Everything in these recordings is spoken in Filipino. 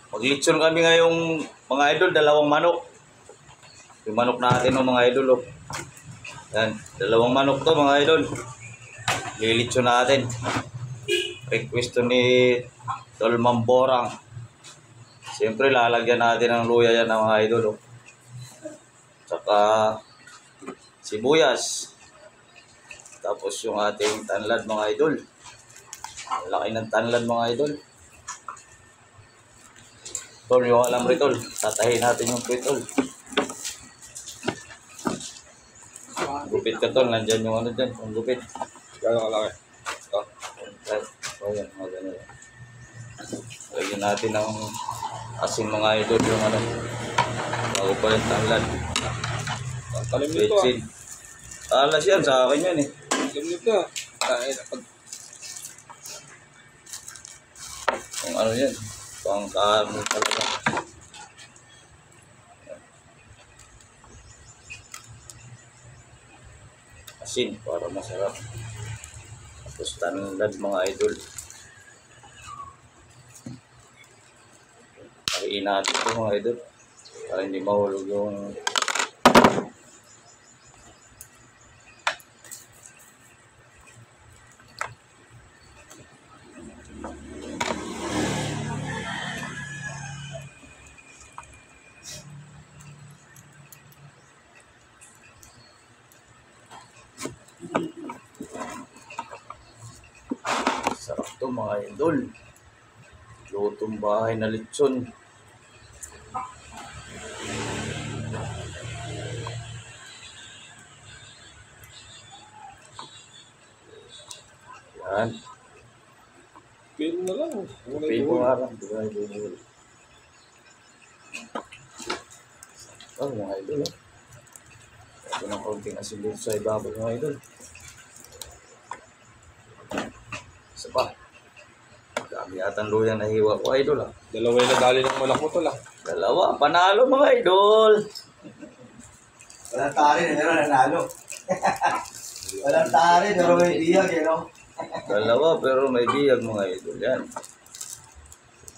Maglitson kami ngayong mga idol, dalawang manok. Yung manok natin ng mga idol. Oh. Yan, dalawang manok to mga idol. Lilitson natin. Request to ni Tol Mamborang. Siyempre lalagyan natin ng luya yan ng mga idol. Oh. Tsaka sibuyas. Tapos yung ating tanlad mga idol. Laki ng tanlad mga idol. Tol, yung alam rin tol. Tatahin natin yung puwit tol. Gupit ka tol. Nandyan yung ano dyan. Yung gupit. Gano'n kalaki? Ito? O yan. Magano yan. Lagyan natin ng asin mga idol. Yung ano. Bago pa yung tanglad. Talim nito ah. Alas yan. Sa akin yan eh. Talim nito ah. Yung ano yan. Pang kaano talaga. Asin para masarap. Tapos tanlad mga idol. Pariin natin ito mga idol. Para hindi mahulog yung sarap to mga idol. Lutong bahay na lechon. Yan. Pin na lang. Pipo nga lang. Oh mga idol. Ito ng konting asin dito sa ibabaw mga idol. Isa pa. Dami yata ang luyang nahiwa ko idol ah. Dalawa yung nadali ng malak mo tol ah. Dalawa. Panalo mga idol. Walang tari, pero nanalo. Walang tari, pero may biyag, you know? Dalawa pero may biyag mga idol. Yan.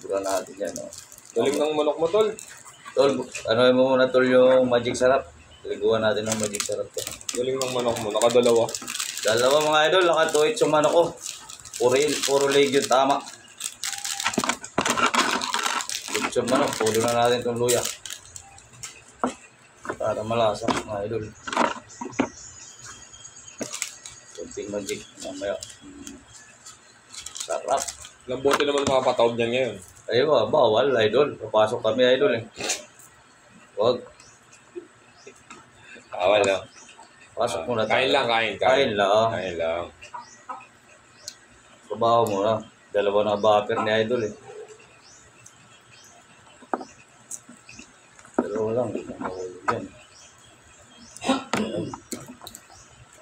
Sigura natin yan. Oh. Galing ng manok mo tol. Tol, ano mo muna tol yung magic sarap. Liguan natin ng magic sarap to. Galing ng manok mo. Nakadalawa. Dalawa mga idol. Nakatuwit yung manok ko. Puro leg yun. Tama. Yung manok. Puro na natin itong luya. Para malasa mga idol. Kunting magic. Mamaya. Sarap. Lambote naman makapatawag niyan ngayon. Ay ba, bawal idol. Papasok kami idol eh. Wag. Bawal no? Pasok muna tayo. Kain lang, kain. Kain lang. Kain lang. Trabaho muna. Dalawa na buffer ni idol eh. Dalawa lang. Yan.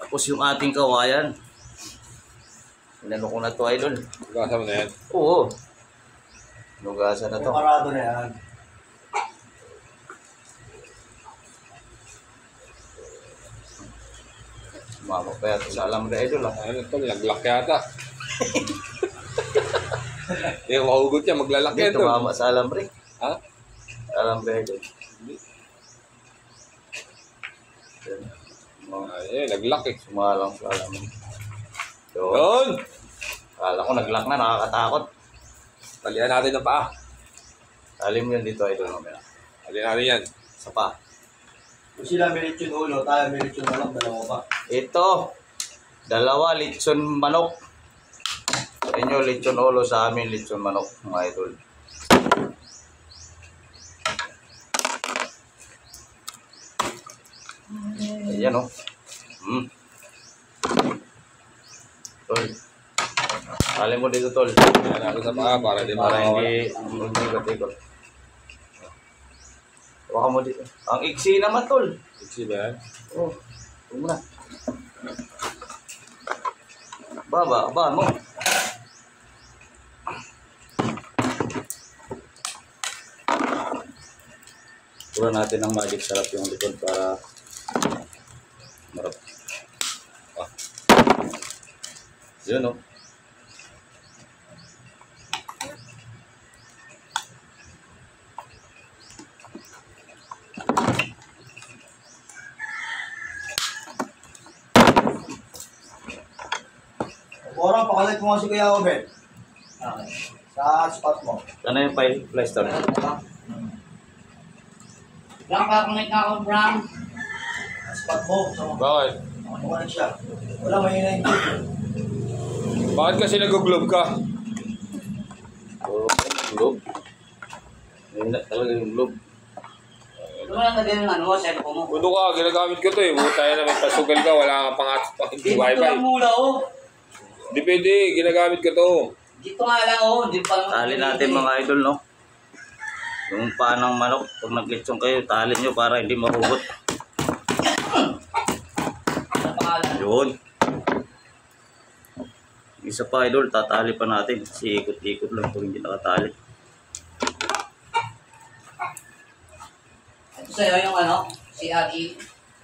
Tapos yung ating kawayan. Inano ko na to idol. Gasa mo na yan. Oo. Nugasan na to. Parado na yan. Sumama pa yata sa alam na idol ah. Ano tol, naglak yata. Yung mahugot niya, maglalak Hindi, yan tol. tumama sa alambre. Ha? Alambre idol. Yan. Ay, naglak eh. Sumalang sa alambre. So, Doon! kala ko naglock na, nakakatakot. Talihan natin ng paa. Talim yun dito idol mamaya. Talihan natin yan. Sa pa. Kung sila may lechon ulo, tayo may lechon manok, dalawa pa. Ito, dalawa lechon manok. Sa inyo lechon ulo, sa amin lechon manok mga idol. Ayan o. Tol. Tali mo dito tol. Talihan natin sa paa para di Para makawala. hindi ikot-ikot. Huwag mo dito. Ang iksi naman tol. Iksi ba yan? Oh, huwag mo na. Ba mo. Pura natin ng magic sarap yung likod para marap. Ah. Yun o. Papalit mo nga si Kuya Obed. Okay. Sa spot mo. Ano yung Play Store? Bram, kakamit na ako, Bram. Sa spot mo. So, Bakit? ano siya? Wala, may na-input. Bakit kasi nag-globe ka? Globe. Ayun na talaga yung globe. Wala ka din ng ano, cellphone mo. Uno ka, ginagamit ko to eh. Buta yan na may pasugal ka, wala kang Dito wifi. lang mula, oh. Di pwede, ginagamit ko to. Dito nga lang, oh. Di pa Tali natin mga idol, no? Yung paa ng manok, pag naglitsong kayo, tali nyo para hindi mahugot. Ano pangalan? Yun. Isa pa idol, tatali pa natin. Kasi ikot-ikot lang ito, hindi nakatali. Ito sa'yo yung ano, CRE.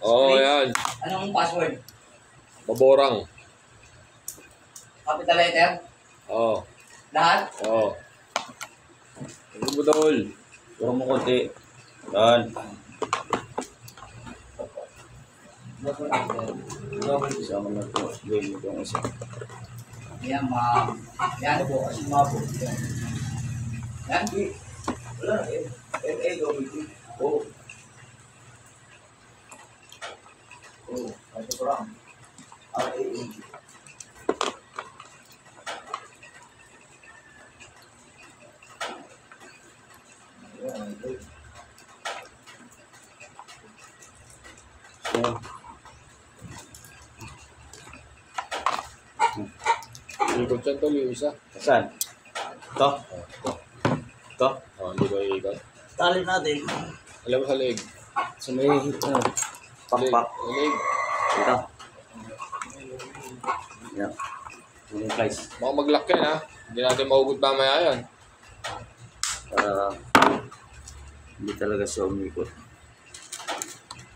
Oo, yan. Anong password? Maborang. Capital letter? Oo. Lahat? Oo. Ano mo dahol? Puro mo konti. Yan. Isama na ito. Gawin mo itong isa. Yan, ma'am. Yan po, kasi mabo. Yan. Wala na eh. LA, gawin ko. Oo. Oo. Ito ko lang. RANG. Yan. Ikot siya to, yung isa. Saan? Ito? Ito? Oo, hindi ba ikot? Tali natin. Alam mo sa leg. Sa may pakpak. Leg. Ito. Yan. Yung flies. Baka mag-lock yan ha. Hindi natin mahugot mamaya yan. Para hindi talaga siya umikot.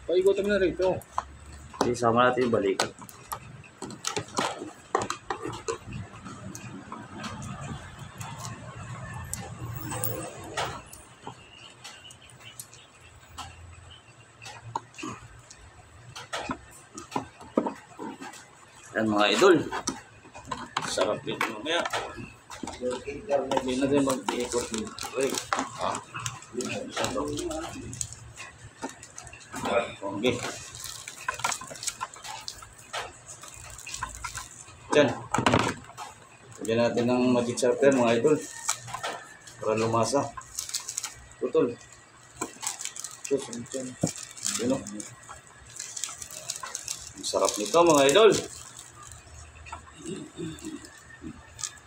Paikutan mo na rito. Kasi sama natin yung balikat. Yan mga idol. Sarap din mamaya. Hindi na din mag-ikot dito. Okay. Okay. Diyan. Lagyan natin ng magic sharpener mga idol. Para lumasa. Putol. Sus, diyan. Yun o. Ang sarap nito mga idol.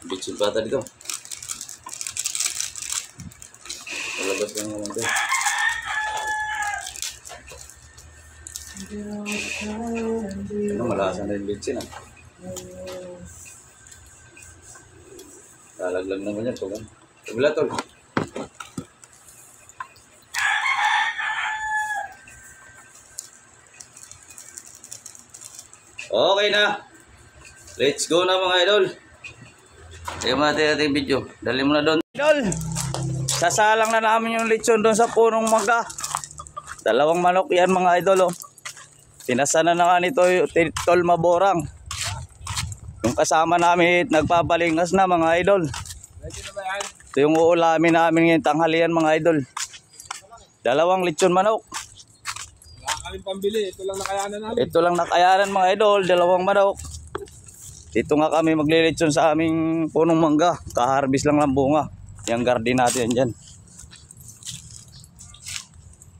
Bitsin pata dito. Palabas lang naman ito. Ano, malasan na yung bitsin ah. Lalaglag naman yan. Tugan. Kabila tol. Okay na. Let's go na mga idol. Tingnan mo natin ating video. Dali mo na doon. Idol, sasalang na namin yung lechon doon sa punong mangga. 2 manok yan mga idol. Oh. Pinasa na nga nito yung Tol Maborang. Yung kasama namin nagpapalingas na mga idol. Ito yung uulamin namin ngayong tanghalian mga idol. 2 lechon manok. Wala kaming pambili. Ito lang nakayanan namin. Ito lang nakayanan mga idol, 2 manok. Dito nga kami maglilitsyon sa aming punong mangga. Kaharbis lang ng bunga. Yung garden natin dyan.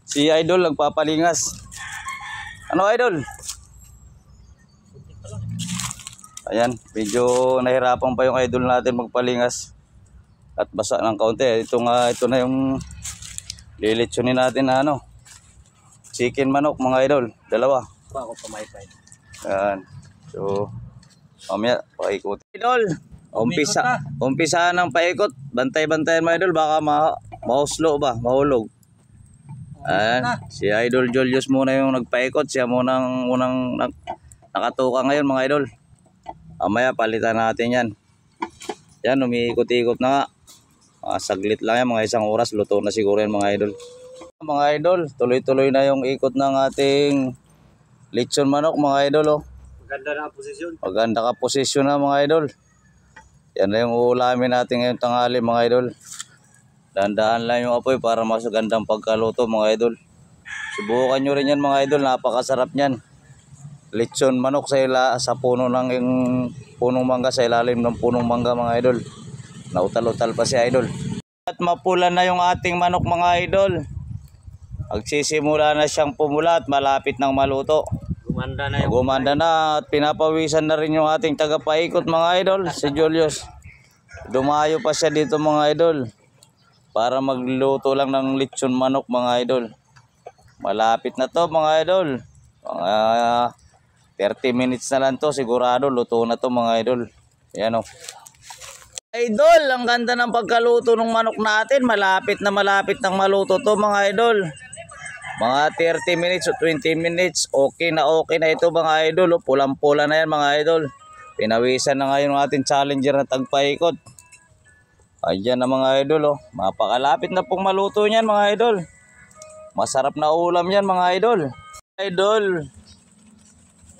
Si idol nagpapalingas. Ano idol? Ayan, medyo nahirapan pa yung idol natin magpalingas. At basa ng kaunti. Ito na yung lilitsunin natin na ano. Chicken manok mga idol. 2. Ako pa may fight. Ayan. So, mamaya, paikot. Idol, umpisa ng paikot. Bantay-bantayan mga idol. Baka mahuslo ba? Mahulog. Ayan. Si Idol Julius muna yung nagpaikot. Siya munang nakatuka ngayon mga idol. Mamaya, palitan natin yan. Yan, umiikot-ikot na nga. Saglit lang yan, mga 1 oras. Luto na siguro yan mga idol. Mga idol, tuloy-tuloy na yung ikot ng ating lechon manok mga idol. Oh. Maganda na posisyon. Maganda ka posisyon na mga idol. Yan na yung uulamin natin ngayong tanghali mga idol. Dahan-dahan lang yung apoy para mas gandang pagkaluto mga idol. Subukan nyo rin yan mga idol, napakasarap niyan. Lechon manok sa puno ng yung punong mangga, sa ilalim ng punong mangga mga idol. Nautal-utal pa si idol. At mapula na yung ating manok mga idol. Magsisimula na siyang pumula at malapit ng maluto. Gumanda na at pinapawisan na rin yung ating tagapaikot mga idol, si Julius. Dumayo pa siya dito mga idol para magluto lang ng lechon manok mga idol. Malapit na to mga idol. Mga 30 minutes na lang to, sigurado luto na to mga idol. Yan o. Idol, ang ganda ng pagkaluto ng manok natin. Malapit ng maluto to mga idol. Mga 30 minutes o 20 minutes, okay na ito mga idol. Pulang-pula na yan mga idol. Pinawisan na ngayon ng ating challenger na tagpaikot. Ayan na mga idol. Mapakalapit na pong maluto niyan mga idol. Masarap na ulam yan mga idol. Idol,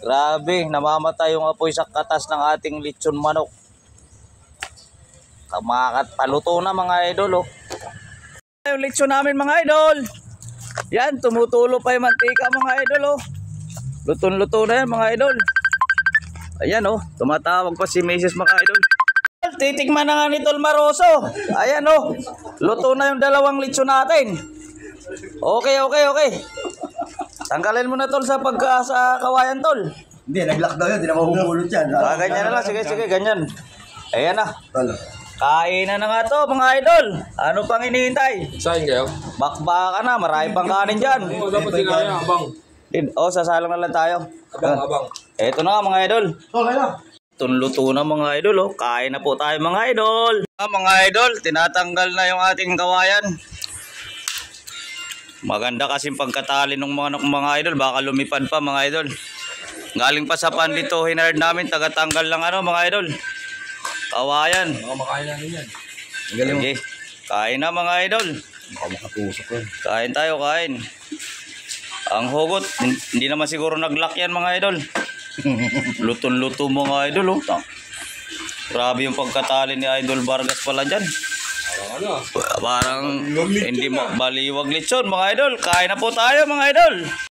grabe, namamatay yung apoy sa katas ng ating lechon manok. Kamakat paluto na mga idol. Yung lechon namin mga idol. Yan, tumutulo pa yung mantika mga idol. Luto-luto na yan mga idol. Ayan tumatawag pa si Mrs. mga idol. Titikman na nga ni Tol Maroso. Ayan luto na yung dalawang lechon natin. Okay. Tanggalin mo na Tol sa kawayan Tol. Hindi, nag-lock daw yun. Hindi na mahuhulot yan. Ganyan na lang. Sige, ganyan. Ayan na. Tol. Kain na nga to mga idol. Ano pang hinihintay? Sain kayo? Bakbaka na. Marami pang kanin dyan. Oo, dapat sinaya, abang. Sasalang na lang tayo. Abang. Eto na nga mga idol. Okay na. Luto na mga idol. Kain na po tayo mga idol. Mga idol, tinatanggal na yung ating kawayan. Maganda kasing pagkatali ng mga idol. Baka lumipad pa mga idol. Galing pa sa pandito, hinard namin. Tagatanggal lang mga idol. Kawayan. Makain namin yan. Okay. Kain na mga idol. Kain tayo, kain. Ang hugot, hindi naman siguro nag-lock yan mga idol. Luto-luto mga idol. Grabe yung pagkatali ni Idol Vargas pala dyan. Parang hindi baliwag lechon mga idol. Kain na po tayo mga idol.